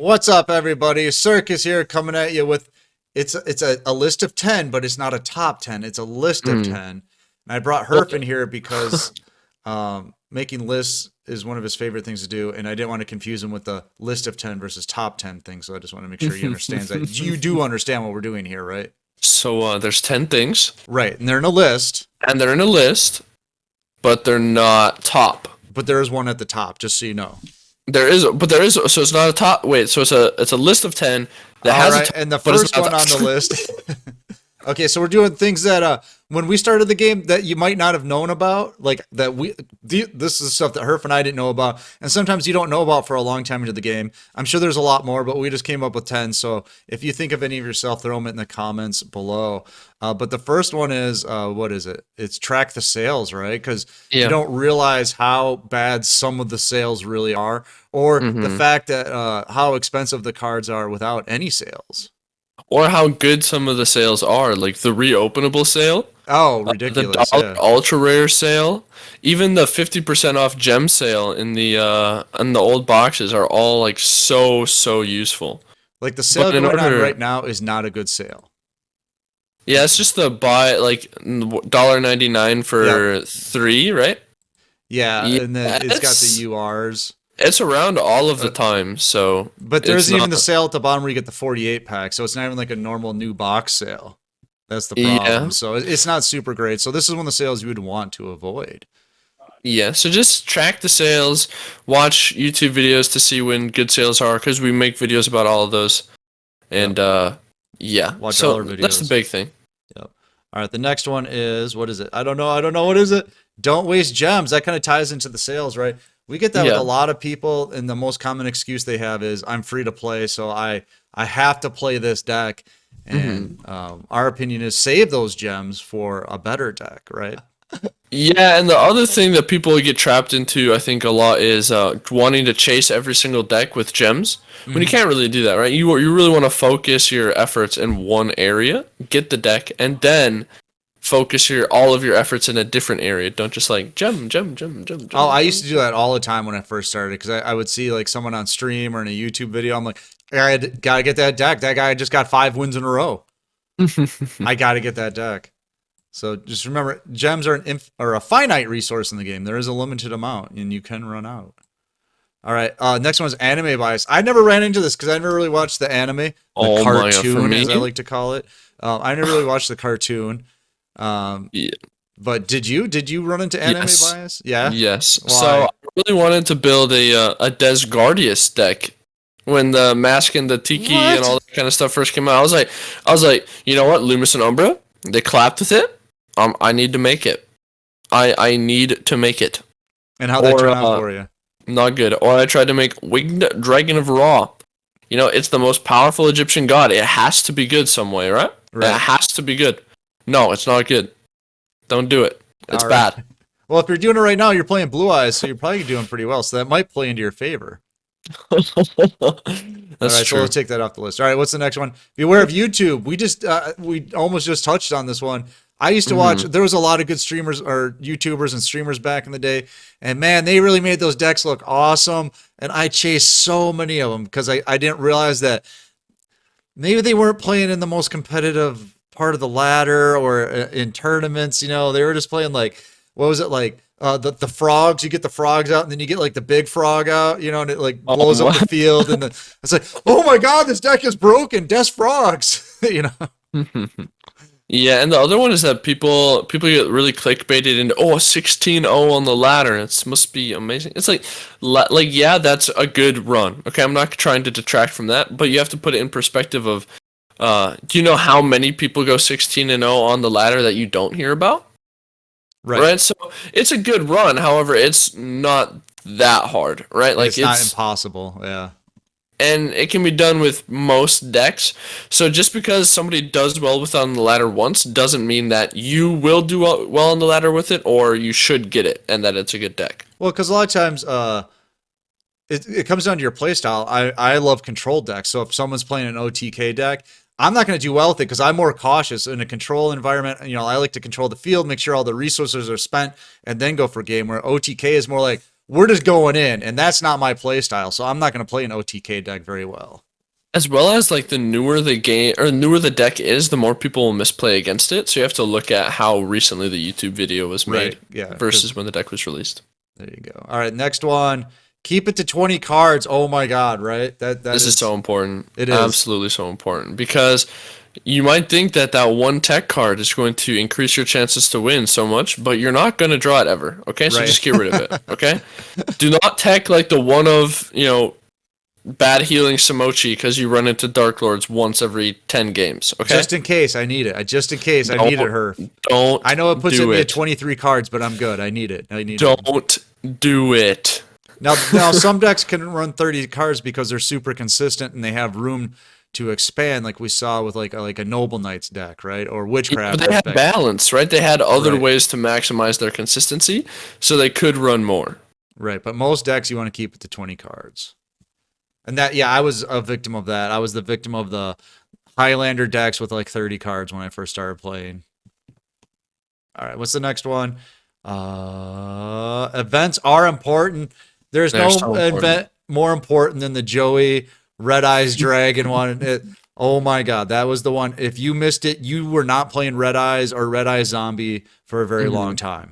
What's up, everybody? Circus here, coming at you with it's a list of 10, but it's not a top 10. It's a list of Mm. 10. And I brought Herf in here because making lists is one of his favorite things to do, and I didn't want to confuse him with the list of 10 versus top 10 thing. So I just want to make sure he understands that. You do understand what we're doing here, right? So there's 10 things, Right, and they're in a list, and they're in a list, but they're not top. but there is one at the top, just so you know. So it's not a top. Wait, so it's a list of 10 that All has a right, top, and the but it's first not one on top. the list. Okay, so we're doing things that when we started the game that you might not have known about, like that this is stuff that Herf and I didn't know about, and sometimes you don't know about for a long time into the game. I'm sure there's a lot more, but we just came up with 10. So if you think of any of yourself, throw them in the comments below. But the first one is what is it? It's track the sales, right? Because you Yeah. don't realize how bad some of the sales really are, or the hmm fact that how expensive the cards are without any sales. Or how good some of the sales are, like the reopenable sale, Oh, the ridiculous! dollar Yeah. ultra rare sale, even the 50% off gem sale in the old boxes are all like so useful. Like the sale But in going on right order, now is not a good sale. yeah, it's just the buy like $1.99 Yep. for three, right? Yeah, Yeah, and then it's got the URs. it's around all of the Uh, time, so but there it's isn't even not. the sale at the bottom where you get the 48 pack, so it's not even like a normal new box sale. That's the Yeah, problem. So it's not super great. So this is one of the sales you would want to avoid. yeah. So just track the sales, watch YouTube videos to see when good sales are, because we make videos about all of those. Yep. And yeah. Watch all So our that's the videos. big thing. Yep. All right, the next one is what is it? I don't know. I don't know. What is it? Don't waste gems. That kind of ties into the sales, right? We get that with a Yeah. lot of people, and the most common excuse they have is I'm free to play, so I have to play this deck. hmm And our opinion is save those gems for a better deck, right? Yeah, and the other thing that people get trapped into, I think, a lot is wanting to chase every single deck with gems. When you Hmm. can't really do that, right? You really want to focus your efforts in one area, get the deck, and then focus all of your efforts in a different area. Don't just like Oh, I used gem. to do that all the time when I first started because I would see like someone on stream or in a YouTube video. I'm like, gotta get that deck. That guy just got 5 wins in a row. I gotta get that deck. So just remember, gems are are a finite resource in the game. There is a limited amount, and you can run out. All right. Next one is anime bias. I never ran into this because I never really watched the anime, the Oh my god, for cartoon, me, as I like to call it. I never really watched the cartoon. Um, yeah, but did you? Did you run into anime yes, bias? Yeah. yes. So Why? I really wanted to build a Desgardius deck when the mask and the tiki and all What? that kind of stuff first came out. I was like, you know what, Loomis and Umbra, they clapped with it. I need to make it. I need to make it. And how'd that Or turn out for you? not good. Or I tried to make Winged Dragon of Ra. You know, it's the most powerful Egyptian god. It has to be good some way, right? It Right. has to be good. No, it's not good. Don't do it. It's All right. bad. Well, if you're doing it right now, you're playing Blue Eyes, so you're probably doing pretty well. So that might play into your favor. All That's right, so true. let's take that off the list. All right, what's the next one? Beware of YouTube. We almost just touched on this one. I used to watch. hmm There was a lot of good streamers or YouTubers and streamers back in the day, and man, they really made those decks look awesome. And I chased so many of them because I didn't realize that maybe they weren't playing in the most competitive part of the ladder or in tournaments. You know, they were just playing like what was it like? The frogs. You get the frogs out, and then you get like the big frog out. You know, and it like Oh, blows up the field, and then it's like, oh my god, this deck is broken. Des frogs. You know. what? Yeah, and the other one is that people get really clickbaited into 16-0 on the ladder. It must be amazing. It's like yeah, that's a good run. Okay, I'm not trying to detract from that, but you have to put it in perspective of do you know how many people go 16-0 on the ladder that you don't hear about? Right. Right? So it's a good run. However, it's not that hard, right? And Like it's not it's impossible. Yeah. and it can be done with most decks. So just because somebody does well with it on the ladder once doesn't mean that you will do well on the ladder with it, or you should get it and that it's a good deck. Well, because a lot of times, it comes down to your playstyle. I love control decks. So if someone's playing an OTK deck, I'm not going to do well with it because I'm more cautious in a control environment. You know, I like to control the field, make sure all the resources are spent, and then go for game. Where OTK is more like, we're just going in, and that's not my play style. So I'm not going to play an OTK deck very well. As well as like the newer the game or newer the deck is, the more people will misplay against it. So you have to look at how recently the YouTube video was made Right, yeah, versus when the deck was released. There you go. All right, next one. Keep it to 20 cards. Oh my god, right? This is so important. It is. Absolutely so important because you might think that that one tech card is going to increase your chances to win so much, but you're not going to draw it ever. Okay, so Right. just get rid of it. Okay, do not tech like the one of bad healing Samochi because you run into Dark Lords once every 10 games. Okay, Just in case I need it. Just in case I need it, her. Don't. I know it puts do me it. at 23 cards, but I'm good. I need it. Don't do it. Now some decks can run 30 cards because they're super consistent and they have room to expand, like we saw with like a Noble Knights deck, right? Or Witchcraft. But they had deck. balance, right? They had other Right. ways to maximize their consistency, so they could run more. Right, but most decks you want to keep it to 20 cards. And that, yeah, I was a victim of that. I was the victim of the Highlander decks with like 30 cards when I first started playing. All right, what's the next one? Events are important. There's They're no so important. event more important than the Joey Red Eyes Dragon one. Oh my god, that was the one. If you missed it, you were not playing Red Eyes or Red Eyes Zombie for a very long time.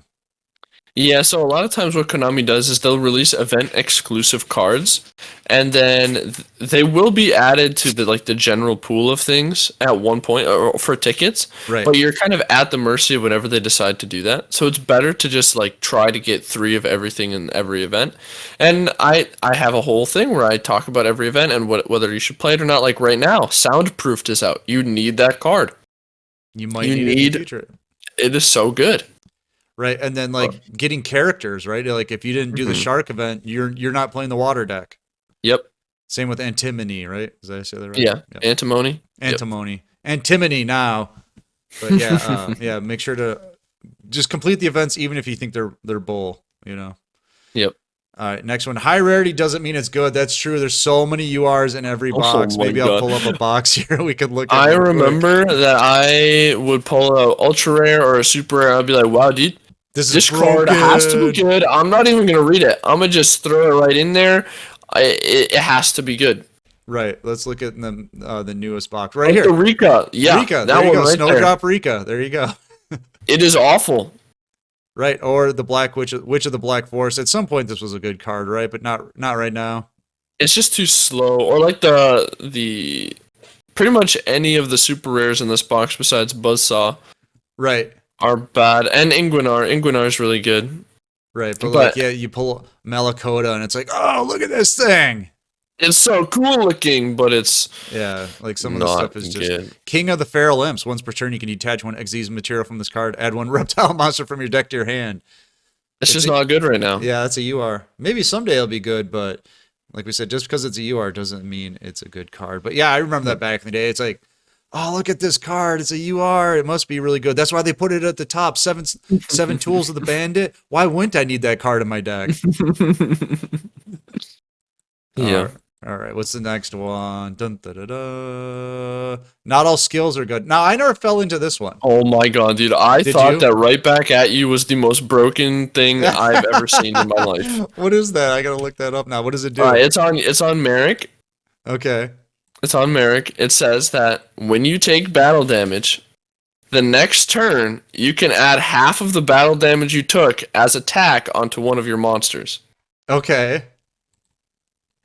Yeah, so a lot of times what Konami does is they'll release event exclusive cards, and then they will be added to the general pool of things at one point or for tickets. Right. But you're kind of at the mercy of whenever they decide to do that. So it's better to just like try to get 3 of everything in every event. And I have a whole thing where I talk about every event and whether you should play it or not. Like right now, Soundproofed is out. You need that card. You might You need it in need- the future. It is so good. Right, and then like getting characters, right? Like if you didn't do the shark event, you're not playing the water deck. Yep. Same with antimony, right? Did I say that right? Yeah. Antimony. Yep. Antimony, antimony now. But yeah, yeah. Make sure to just complete the events, even if you think they're bull. You know. Yep. All right, next one. High rarity doesn't mean it's good. That's true. There's so many URs in every Oh box. my Maybe I'll God. pull up a box here. We could look at I real quick. remember that I would pull a ultra rare or a super rare. I'd be like, "Wow, dude, This this is card has to be broken. good. I'm not even gonna read it. I'm gonna just throw it right in there. It has to be good." Right. Let's look at the newest box right Like here. the Rika, yeah, Rika. that There you one go. right there. Snowdrop Rika. There you go. It is awful. Right, or the Black Witch of the Black Forest. At some point, this was a good card, right? But not right now. It's just too slow. Or like the pretty much any of the super rares in this box besides Buzzsaw Right, are bad. And Ingwinar. Ingwinar is really good. right. But, But- like, yeah, you pull Malakota, and it's like, oh, look at this thing. It's so cool looking, but it's Yeah, like some of the not stuff is just good. King of the Feral Imps. Once per turn, you can detach one Xyz material from this card. Add one reptile monster from your deck to your hand. It's just a- not good right now. Yeah, that's a UR. Maybe someday it'll be good, but like we said, just because it's a UR doesn't mean it's a good card. But yeah, I remember that back in the day. It's like, oh, look at this card. It's a UR. It must be really good. That's why they put it at the top. Seven Tools of the Bandit. Why wouldn't I need that card in my deck? Yeah. All right. What's the next one? Dun, da, da, da. Not all skills are good. Now, I never fell into this one. Oh my god, dude. I Did thought you? that Right Back at You was the most broken thing I've ever seen in my life. What is that? I gotta look that up now. What does it do? Alright, it's on Merrick. Okay. It's on Merrick. It says that when you take battle damage, the next turn you can add half of the battle damage you took as attack onto one of your monsters. Okay.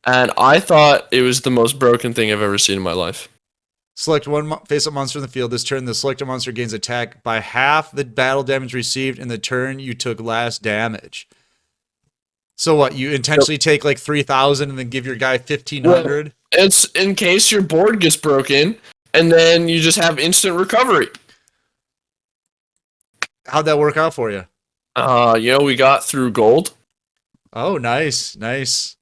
And I thought it was the most broken thing I've ever seen in my life. Select one face-up monster in the field. This turn, the selected monster gains attack by half the battle damage received in the turn you took last damage. So what? You intentionally take like 3,000 and then give your guy 1,500? It's in case your board gets broken, and then you just have instant recovery. How'd that work out for you? We got through gold. Oh, nice, nice.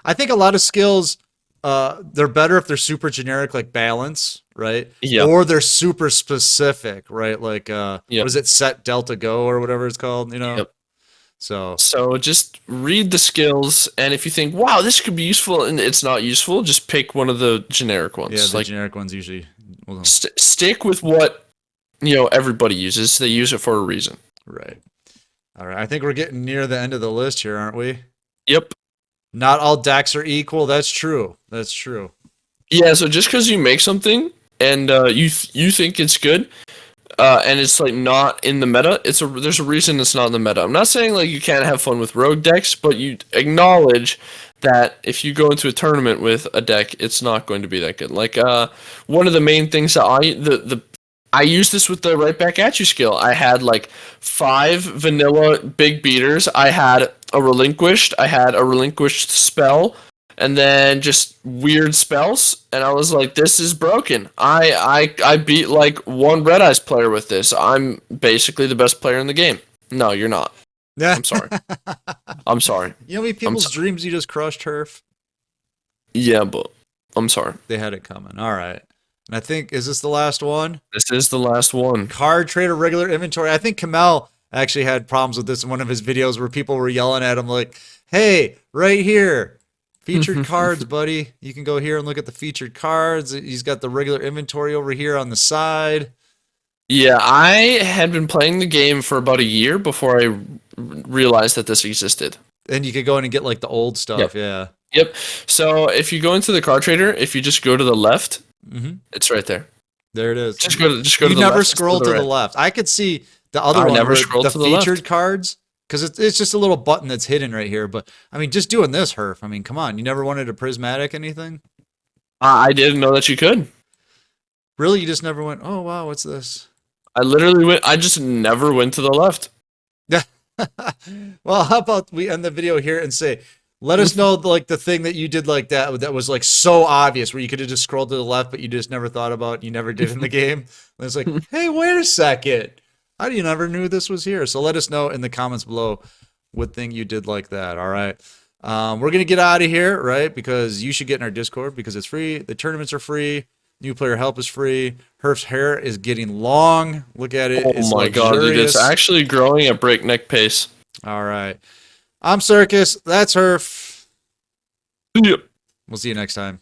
I think a lot of skills, they're better if they're super generic, like balance, right? Yeah. Or they're super specific, right? Like, Yep. what is it? Set Delta Go or whatever it's called, you know? Yep. So, So just read the skills, and if you think, wow, this could be useful, and it's not useful, just pick one of the generic ones. yeah, the like generic ones usually. Well, stick with what everybody uses. They use it for a reason. right. All right. I think we're getting near the end of the list here, aren't we? Yep. Not all decks are equal. That's true. That's true. Yeah. So just because you make something and you think it's good, and it's like not in the meta, there's a reason it's not in the meta. I'm not saying like you can't have fun with rogue decks, but you acknowledge that if you go into a tournament with a deck, it's not going to be that good. Like one of the main things that I use this with the right back at you skill. I had like 5 vanilla big beaters. I had a relinquished spell, and then just weird spells. And I was like, this is broken. I beat like one Red Eyes player with this. I'm basically the best player in the game. No, you're not. Yeah. I'm sorry. I'm sorry. You know how many people's dreams you just crushed, Herf? Yeah, but I'm sorry. They had it coming. All right. And I think, is this the last one? This is the last one. Card trader regular inventory. I think Kamel actually had problems with this in one of his videos where people were yelling at him like, hey, right here, featured cards, buddy. You can go here and look at the featured cards. He's got the regular inventory over here on the side. Yeah, I had been playing the game for about a year before I realized that this existed. And you could go in and get like the old stuff. Yeah. Yep. So if you go into the card trader, if you just go to the left, it's right there. There it is. Just go to the left. You never scroll to the left. I could see the other one, never where scroll the to the left. featured cards, because it's just a little button that's hidden right here. But I mean, just doing this, Herf. I mean, come on. You never wanted a prismatic anything? I didn't know that you could. Really? You just never went, oh, wow, what's this? I just never went to the left. Yeah. Well, how about we end the video here and say, let us know like the thing that you did like that was like so obvious where you could have just scrolled to the left, but you just never thought about, you never did in the game. And it's like, hey, wait a second. How do you never knew this was here? So let us know in the comments below what thing you did like that. All right. We're going to get out of here, right? Because you should get in our Discord because it's free. The tournaments are free. New player help is free. Herf's hair is getting long. Look at it. Oh my god, dude, it's actually growing at breakneck pace. All right. I'm Circus. That's Herf. Yep. We'll see you next time.